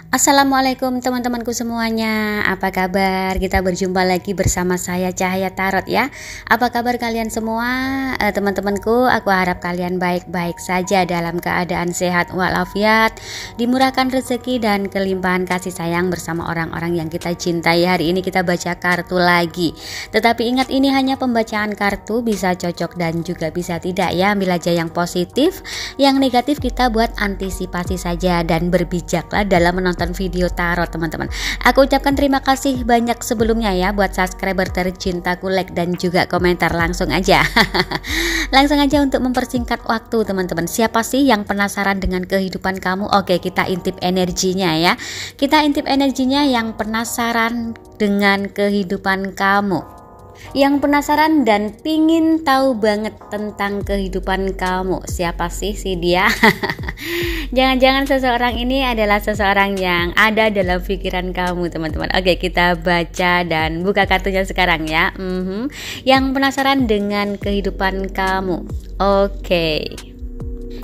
Assalamualaikum teman-temanku semuanya. Apa kabar? Kita berjumpa lagi bersama saya Cahaya Tarot ya. Apa kabar kalian semua? Teman-temanku, aku harap kalian baik-baik saja dalam keadaan sehat walafiat, dimurahkan rezeki dan kelimpahan kasih sayang bersama orang-orang yang kita cintai. Hari ini kita baca kartu lagi. Tetapi ingat, ini hanya pembacaan kartu, bisa cocok dan juga bisa tidak ya. Ambil aja yang positif, yang negatif kita buat antisipasi saja dan berbijaklah dalam menonton video tarot teman-teman. Aku ucapkan terima kasih banyak sebelumnya ya buat subscriber tercintaku, like dan juga komentar. Langsung aja langsung aja untuk mempersingkat waktu teman-teman. Siapa sih yang penasaran dengan kehidupan kamu? Oke, kita intip energinya ya. Kita intip energinya yang penasaran dengan kehidupan kamu, yang penasaran dan pingin tahu banget tentang kehidupan kamu. Siapa sih si dia? Jangan-jangan seseorang ini adalah seseorang yang ada dalam pikiran kamu teman-teman. Oke, kita baca dan buka kartunya sekarang ya. Yang penasaran dengan kehidupan kamu. Oke.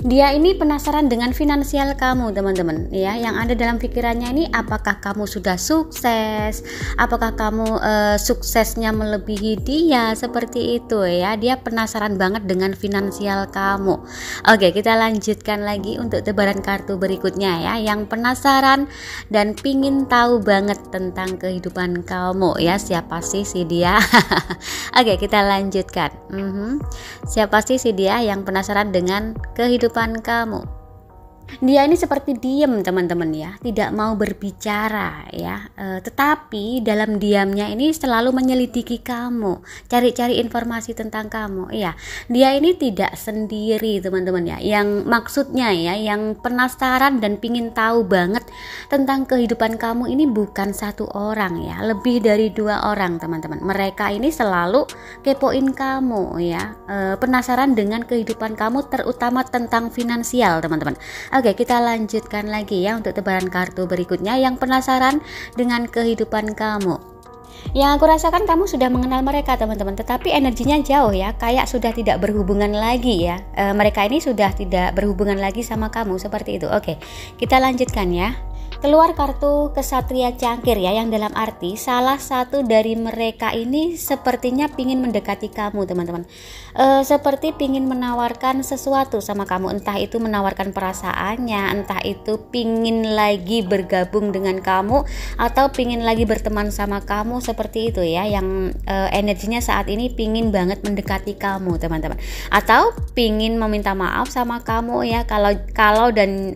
Dia ini penasaran dengan finansial kamu teman-teman ya. Yang ada dalam pikirannya ini, apakah kamu sudah sukses, apakah kamu suksesnya melebihi dia, seperti itu ya. Dia penasaran banget dengan finansial kamu. Oke, kita lanjutkan lagi untuk tebaran kartu berikutnya ya. Yang penasaran dan pingin tahu banget tentang kehidupan kamu ya. Siapa sih si dia? Oke, kita lanjutkan. Siapa sih si dia yang penasaran dengan kehidupan kamu? Dia ini seperti diem teman-teman ya, tidak mau berbicara ya, tetapi dalam diamnya ini selalu menyelidiki kamu, cari-cari informasi tentang kamu ya. Dia ini tidak sendiri teman-teman ya, yang maksudnya ya, yang penasaran dan pingin tahu banget tentang kehidupan kamu ini bukan satu orang ya, lebih dari 2 orang teman-teman. Mereka ini selalu kepoin kamu ya, penasaran dengan kehidupan kamu, terutama tentang finansial teman-teman. Oke, kita lanjutkan lagi ya untuk tebaran kartu berikutnya. Yang penasaran dengan kehidupan kamu. Yang aku rasakan kamu sudah mengenal mereka teman-teman, tetapi energinya jauh ya, kayak sudah tidak berhubungan lagi ya. Mereka ini sudah tidak berhubungan lagi sama kamu, seperti itu. Oke, kita lanjutkan ya. Keluar kartu kesatria cangkir ya, yang dalam arti salah satu dari mereka ini sepertinya pingin mendekati kamu teman-teman, seperti pingin menawarkan sesuatu sama kamu, entah itu menawarkan perasaannya, entah itu pingin lagi bergabung dengan kamu, atau pingin lagi berteman sama kamu, seperti itu ya. Yang energinya saat ini pingin banget mendekati kamu teman-teman, atau pingin meminta maaf sama kamu ya, kalau dan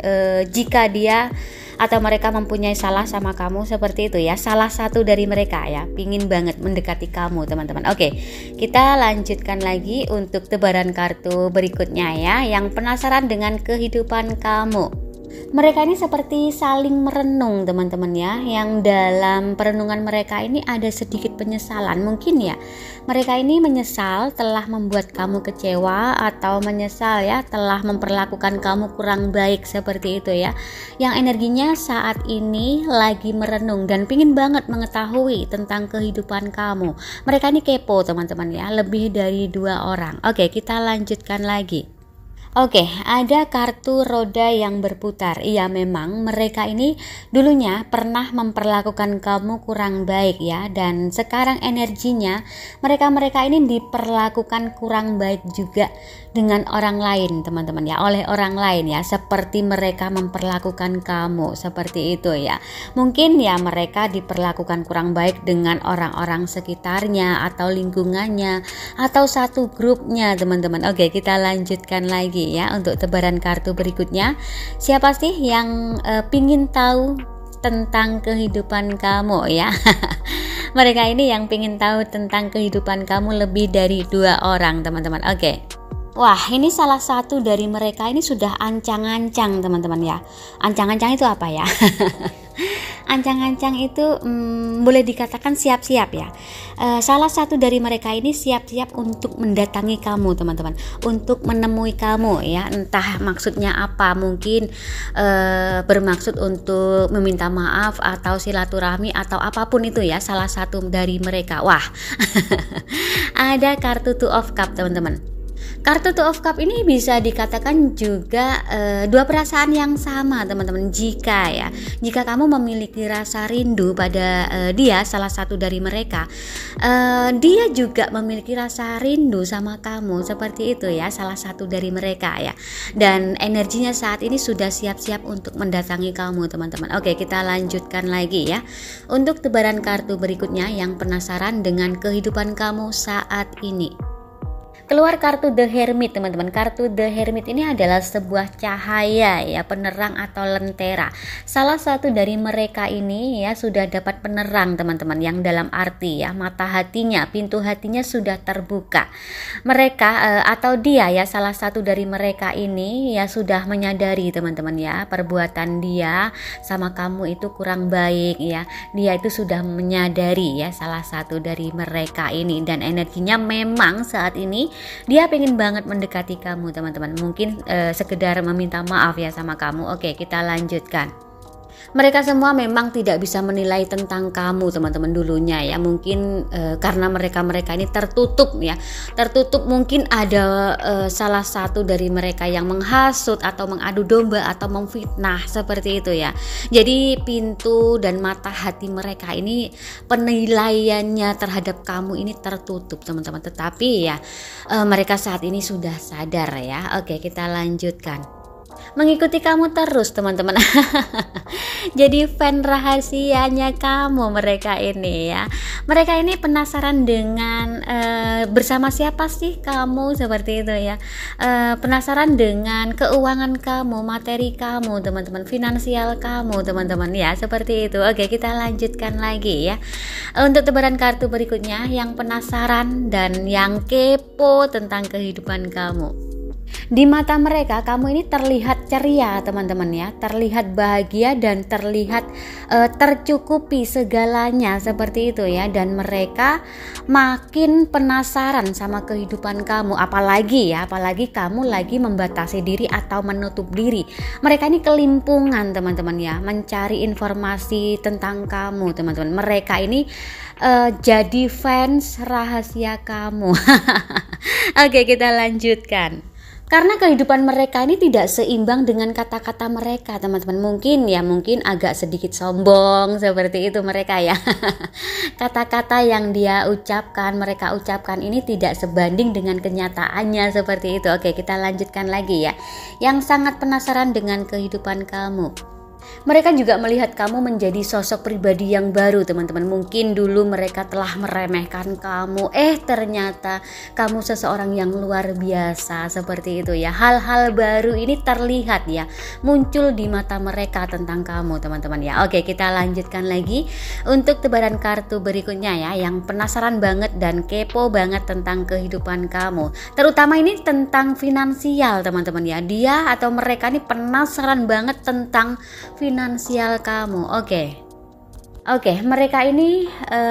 jika dia atau mereka mempunyai salah sama kamu, seperti itu ya. Salah satu dari mereka ya pingin banget mendekati kamu teman-teman. Oke, kita lanjutkan lagi untuk tebaran kartu berikutnya ya. Yang penasaran dengan kehidupan kamu. Mereka ini seperti saling merenung teman-teman ya, yang dalam perenungan mereka ini ada sedikit penyesalan mungkin ya. Mereka ini menyesal telah membuat kamu kecewa, atau menyesal ya telah memperlakukan kamu kurang baik, seperti itu ya. Yang energinya saat ini lagi merenung dan pingin banget mengetahui tentang kehidupan kamu. Mereka ini kepo teman-teman ya, lebih dari 2 orang. Oke, kita lanjutkan lagi. Oke, ada kartu roda yang berputar. Iya, memang mereka ini dulunya pernah memperlakukan kamu kurang baik ya, dan sekarang energinya mereka ini diperlakukan kurang baik juga dengan orang lain teman-teman ya, oleh orang lain ya, seperti mereka memperlakukan kamu, seperti itu ya. Mungkin ya mereka diperlakukan kurang baik dengan orang-orang sekitarnya atau lingkungannya atau satu grupnya teman-teman. Oke, kita lanjutkan lagi ya untuk tebaran kartu berikutnya. Siapa sih yang pingin tahu tentang kehidupan kamu ya? Mereka ini yang pingin tahu tentang kehidupan kamu lebih dari 2 orang teman-teman. Oke. Wah, ini salah satu dari mereka ini sudah ancang-ancang teman-teman ya. Ancang-ancang itu apa ya? Ancang-ancang itu boleh dikatakan siap-siap ya. Salah satu dari mereka ini siap-siap untuk mendatangi kamu teman-teman, untuk menemui kamu ya. Entah maksudnya apa, mungkin bermaksud untuk meminta maaf atau silaturahmi atau apapun itu ya, salah satu dari mereka. Wah, ada kartu Two of Cup teman-teman. Kartu Two of Cup ini bisa dikatakan juga dua perasaan yang sama teman-teman. Jika kamu memiliki rasa rindu pada dia, salah satu dari mereka, dia juga memiliki rasa rindu sama kamu, seperti itu ya, salah satu dari mereka ya. Dan energinya saat ini sudah siap-siap untuk mendatangi kamu teman-teman. Oke, kita lanjutkan lagi ya. Untuk tebaran kartu berikutnya yang penasaran dengan kehidupan kamu saat ini. Keluar kartu The Hermit teman-teman. Kartu The Hermit ini adalah sebuah cahaya ya, penerang atau lentera. Salah satu dari mereka ini ya sudah dapat penerang teman-teman, yang dalam arti ya mata hatinya, pintu hatinya sudah terbuka. Mereka atau dia ya, salah satu dari mereka ini ya sudah menyadari teman-teman ya, perbuatan dia sama kamu itu kurang baik ya. Dia itu sudah menyadari ya, salah satu dari mereka ini, dan energinya memang saat ini dia pengen banget mendekati kamu teman-teman. Mungkin sekedar meminta maaf ya sama kamu. Oke, kita lanjutkan. Mereka semua memang tidak bisa menilai tentang kamu teman-teman dulunya ya. Mungkin karena mereka ini tertutup ya. Tertutup, mungkin ada salah satu dari mereka yang menghasut atau mengadu domba atau memfitnah, seperti itu ya. Jadi pintu dan mata hati mereka ini, penilaiannya terhadap kamu ini tertutup teman-teman. Tetapi ya mereka saat ini sudah sadar ya. Oke, kita lanjutkan. Mengikuti kamu terus teman-teman. Jadi fan rahasianya kamu mereka ini ya. Mereka ini penasaran dengan bersama siapa sih kamu, seperti itu ya. Penasaran dengan keuangan kamu, materi kamu teman-teman, finansial kamu teman-teman ya, seperti itu. Oke, kita lanjutkan lagi ya. Untuk tebaran kartu berikutnya yang penasaran dan yang kepo tentang kehidupan kamu. Di mata mereka kamu ini terlihat ceria teman-teman ya, terlihat bahagia dan terlihat tercukupi segalanya, seperti itu ya. Dan mereka makin penasaran sama kehidupan kamu, apalagi kamu lagi membatasi diri atau menutup diri. Mereka ini kelimpungan teman-teman ya, mencari informasi tentang kamu teman-teman. Mereka ini jadi fans rahasia kamu. Oke, kita lanjutkan. Karena kehidupan mereka ini tidak seimbang dengan kata-kata mereka teman-teman. Mungkin agak sedikit sombong, seperti itu mereka ya. Kata-kata yang mereka ucapkan ini tidak sebanding dengan kenyataannya, seperti itu. Oke, kita lanjutkan lagi ya. Yang sangat penasaran dengan kehidupan kamu. Mereka juga melihat kamu menjadi sosok pribadi yang baru teman-teman. Mungkin dulu mereka telah meremehkan kamu, ternyata kamu seseorang yang luar biasa, seperti itu ya. Hal-hal baru ini terlihat ya, muncul di mata mereka tentang kamu teman-teman ya. Oke, kita lanjutkan lagi untuk tebaran kartu berikutnya ya, yang penasaran banget dan kepo banget tentang kehidupan kamu, terutama ini tentang finansial teman-teman ya. Dia atau mereka ini penasaran banget tentang finansial kamu. Oke, mereka ini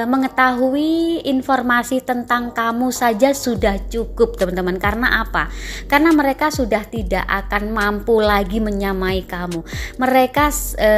mengetahui informasi tentang kamu saja sudah cukup teman-teman. Karena apa? Karena mereka sudah tidak akan mampu lagi menyamai kamu. Mereka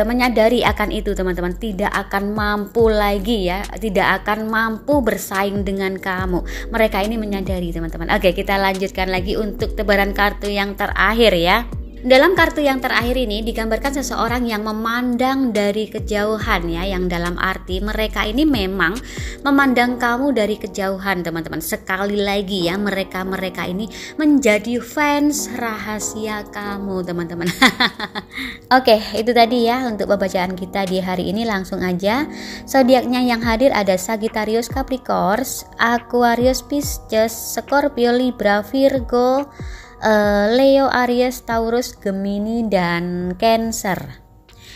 menyadari akan itu teman-teman, tidak akan mampu lagi ya, tidak akan mampu bersaing dengan kamu. Mereka ini menyadari teman-teman. Oke, kita lanjutkan lagi untuk tebaran kartu yang terakhir ya. Dalam kartu yang terakhir ini digambarkan seseorang yang memandang dari kejauhan ya, yang dalam arti mereka ini memang memandang kamu dari kejauhan teman-teman. Sekali lagi ya, mereka ini menjadi fans rahasia kamu teman-teman. Oke, itu tadi ya untuk pembacaan kita di hari ini. Langsung aja, zodiaknya yang hadir ada Sagittarius, Capricorn, Aquarius, Pisces, Scorpio, Libra, Virgo, Leo, Aries, Taurus, Gemini, dan Cancer.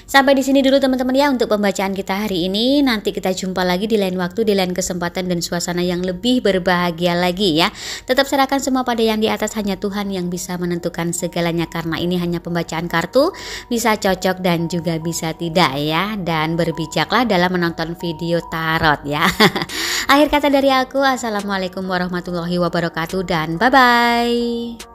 Sampai di sini dulu teman-teman ya untuk pembacaan kita hari ini. Nanti kita jumpa lagi di lain waktu, di lain kesempatan dan suasana yang lebih berbahagia lagi ya. Tetap serahkan semua pada yang di atas, hanya Tuhan yang bisa menentukan segalanya. Karena ini hanya pembacaan kartu, bisa cocok dan juga bisa tidak ya. Dan berbijaklah dalam menonton video tarot ya. Akhir kata dari aku, assalamualaikum warahmatullahi wabarakatuh dan bye-bye.